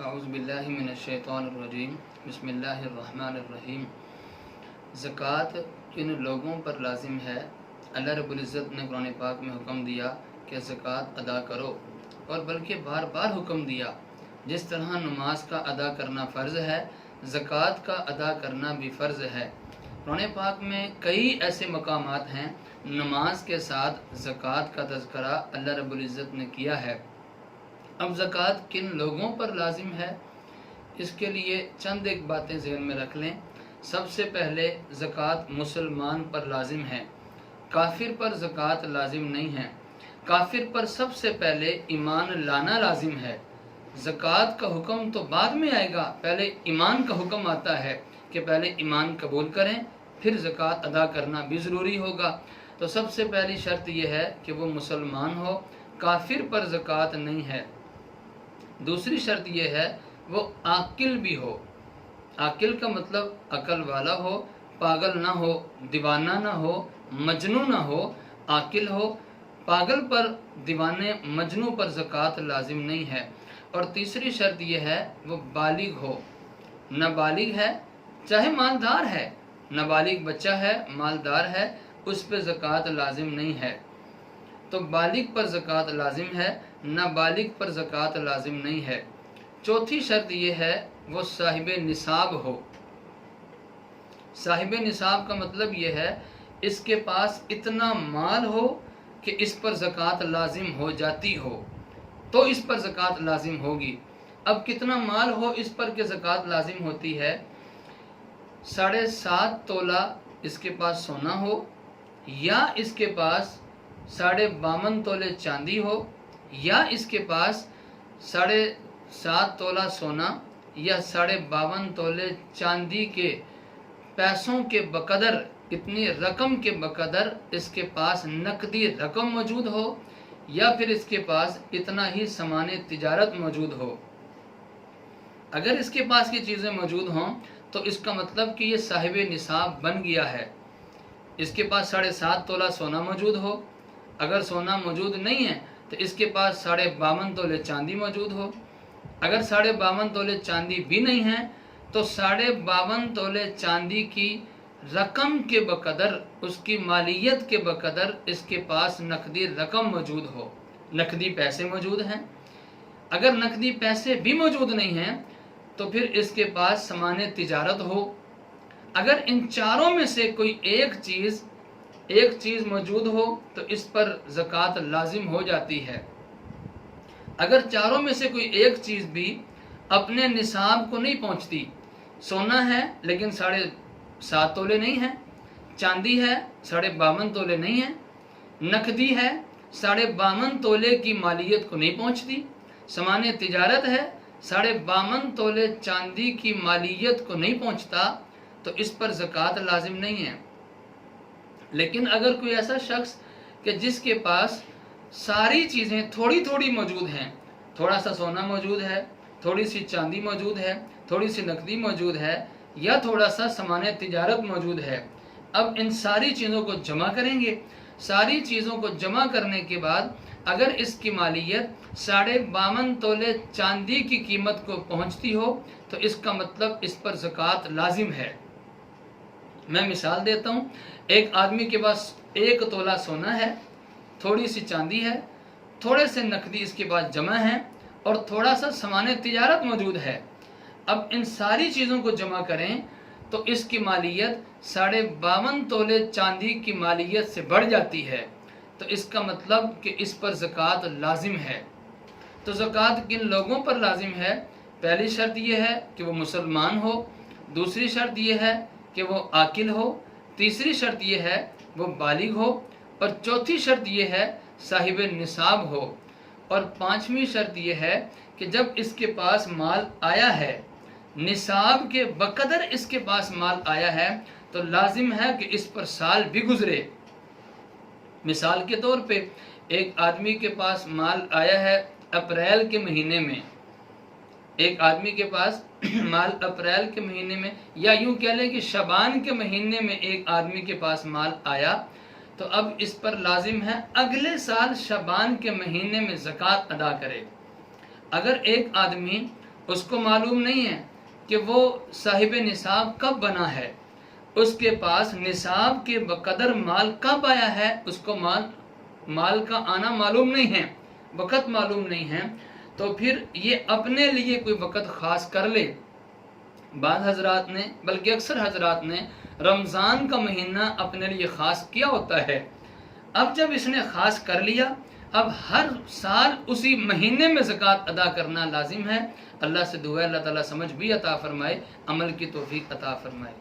اعوذ باللہ من الشیطان الرجیم بسم اللہ الرحمن الرحیم۔ زکوٰۃ کن لوگوں پر لازم ہے؟ اللہ رب العزت نے قرآن پاک میں حکم دیا کہ زکوٰۃ ادا کرو، اور بلکہ بار بار حکم دیا۔ جس طرح نماز کا ادا کرنا فرض ہے، زکوٰۃ کا ادا کرنا بھی فرض ہے۔ قرآن پاک میں کئی ایسے مقامات ہیں نماز کے ساتھ زکوٰۃ کا تذکرہ اللہ رب العزت نے کیا ہے۔ اب زکوٰۃ کن لوگوں پر لازم ہے، اس کے لیے چند ایک باتیں ذہن میں رکھ لیں۔ سب سے پہلے زکوٰۃ مسلمان پر لازم ہے، کافر پر زکوٰۃ لازم نہیں ہے۔ کافر پر سب سے پہلے ایمان لانا لازم ہے۔ زکوٰۃ کا حکم تو بعد میں آئے گا، پہلے ایمان کا حکم آتا ہے کہ پہلے ایمان قبول کریں، پھر زکوٰۃ ادا کرنا بھی ضروری ہوگا۔ تو سب سے پہلی شرط یہ ہے کہ وہ مسلمان ہو، کافر پر زکوٰۃ نہیں ہے۔ دوسری شرط یہ ہے وہ عاقل بھی ہو۔ عاقل کا مطلب عقل والا ہو، پاگل نہ ہو، دیوانہ نہ ہو، مجنون نہ ہو، عاقل ہو۔ پاگل پر، دیوانے، مجنون پر زکوٰۃ لازم نہیں ہے۔ اور تیسری شرط یہ ہے وہ بالغ ہو۔ نابالغ ہے چاہے مالدار ہے، نابالغ بچہ ہے، مالدار ہے، اس پہ زکوٰۃ لازم نہیں ہے۔ تو بالغ پر زکوٰۃ لازم ہے، نابالغ پر زکوٰۃ لازم نہیں ہے۔ چوتھی شرط یہ ہے وہ صاحب نصاب ہو۔ صاحب نصاب کا مطلب یہ ہے اس کے پاس اتنا مال ہو کہ اس پر زکوٰۃ لازم ہو جاتی ہو، تو اس پر زکوٰۃ لازم ہوگی۔ اب کتنا مال ہو اس پر کہ زکوٰۃ لازم ہوتی ہے؟ 7.5 تولہ اس کے پاس سونا ہو، یا اس کے پاس 52 تولے چاندی ہو، یا اس کے پاس 7.5 تولہ سونا یا 52 تولے چاندی کے پیسوں کے بقدر، اتنی رقم کے بقدر اس کے پاس نقدی رقم موجود ہو، یا پھر اس کے پاس اتنا ہی سامان تجارت موجود ہو۔ اگر اس کے پاس یہ چیزیں موجود ہوں تو اس کا مطلب کہ یہ صاحب نصاب بن گیا ہے۔ اس کے پاس 7.5 تولہ سونا موجود ہو، اگر سونا موجود نہیں ہے تو اس کے پاس 52 تولے چاندی موجود ہو، اگر 52 تولے چاندی بھی نہیں ہے تو 52 تولے چاندی کی رقم کے بقدر، اس کی مالیت کے بقدر اس کے پاس نقدی رقم موجود ہو، نقدی پیسے موجود ہیں۔ اگر نقدی پیسے بھی موجود نہیں ہیں تو پھر اس کے پاس سامان تجارت ہو۔ اگر ان چاروں میں سے کوئی ایک چیز موجود ہو تو اس پر زکوٰۃ لازم ہو جاتی ہے۔ اگر چاروں میں سے کوئی ایک چیز بھی اپنے نصاب کو نہیں پہنچتی، سونا ہے لیکن 7.5 تولے نہیں ہے، چاندی ہے 52 تولے نہیں ہے، نقدی ہے 52 تولے کی مالیت کو نہیں پہنچتی، سامان تجارت ہے 52 تولے چاندی کی مالیت کو نہیں پہنچتا، تو اس پر زکوٰۃ لازم نہیں ہے۔ لیکن اگر کوئی ایسا شخص کہ جس کے پاس ساری چیزیں تھوڑی تھوڑی موجود ہیں، تھوڑا سا سونا موجود ہے، تھوڑی سی چاندی موجود ہے، تھوڑی سی نقدی موجود ہے، یا تھوڑا سا سامان تجارت موجود ہے، اب ان ساری چیزوں کو جمع کریں گے۔ ساری چیزوں کو جمع کرنے کے بعد اگر اس کی مالیت 52 تولے چاندی کی قیمت کو پہنچتی ہو تو اس کا مطلب اس پر زکوٰۃ لازم ہے۔ میں مثال دیتا ہوں، ایک آدمی کے پاس 1 تولہ سونا ہے، تھوڑی سی چاندی ہے، تھوڑے سے نقدی اس کے پاس جمع ہیں، اور تھوڑا سا سامان تجارت موجود ہے۔ اب ان ساری چیزوں کو جمع کریں تو اس کی مالیت 52 تولے چاندی کی مالیت سے بڑھ جاتی ہے، تو اس کا مطلب کہ اس پر زکوٰۃ لازم ہے۔ تو زکوٰۃ کن لوگوں پر لازم ہے؟ پہلی شرط یہ ہے کہ وہ مسلمان ہو، دوسری شرط یہ ہے کہ وہ عاقل ہو، تیسری شرط یہ ہے وہ بالغ ہو، اور چوتھی شرط یہ ہے صاحب نصاب ہو، اور پانچویں شرط یہ ہے کہ جب اس کے پاس مال آیا ہے، نصاب کے بقدر اس کے پاس مال آیا ہے، تو لازم ہے کہ اس پر سال بھی گزرے۔ مثال کے طور پہ ایک آدمی کے پاس مال آیا ہے اپریل کے مہینے میں، ایک آدمی کے پاس مال اپریل کے مہینے میں، یا یوں کہہ لیں کہ شعبان کے مہینے میں ایک آدمی کے پاس مال آیا، تو اب اس پر لازم ہے اگلے سال شعبان کے مہینے میں زکوٰۃ ادا کرے۔ اگر ایک آدمی اس کو معلوم نہیں ہے کہ وہ صاحب نصاب کب بنا ہے، اس کے پاس نصاب کے بقدر مال کب آیا ہے، اس کو مال کا آنا معلوم نہیں ہے، وقت معلوم نہیں ہے، تو پھر یہ اپنے لیے کوئی وقت خاص کر لے۔ بعض حضرات نے بلکہ اکثر حضرات نے رمضان کا مہینہ اپنے لیے خاص کیا ہوتا ہے، اب جب اس نے خاص کر لیا، اب ہر سال اسی مہینے میں زکوٰۃ ادا کرنا لازم ہے۔ اللہ سے دعا ہے اللہ تعالیٰ سمجھ بھی عطا فرمائے، عمل کی توفیق عطا فرمائے۔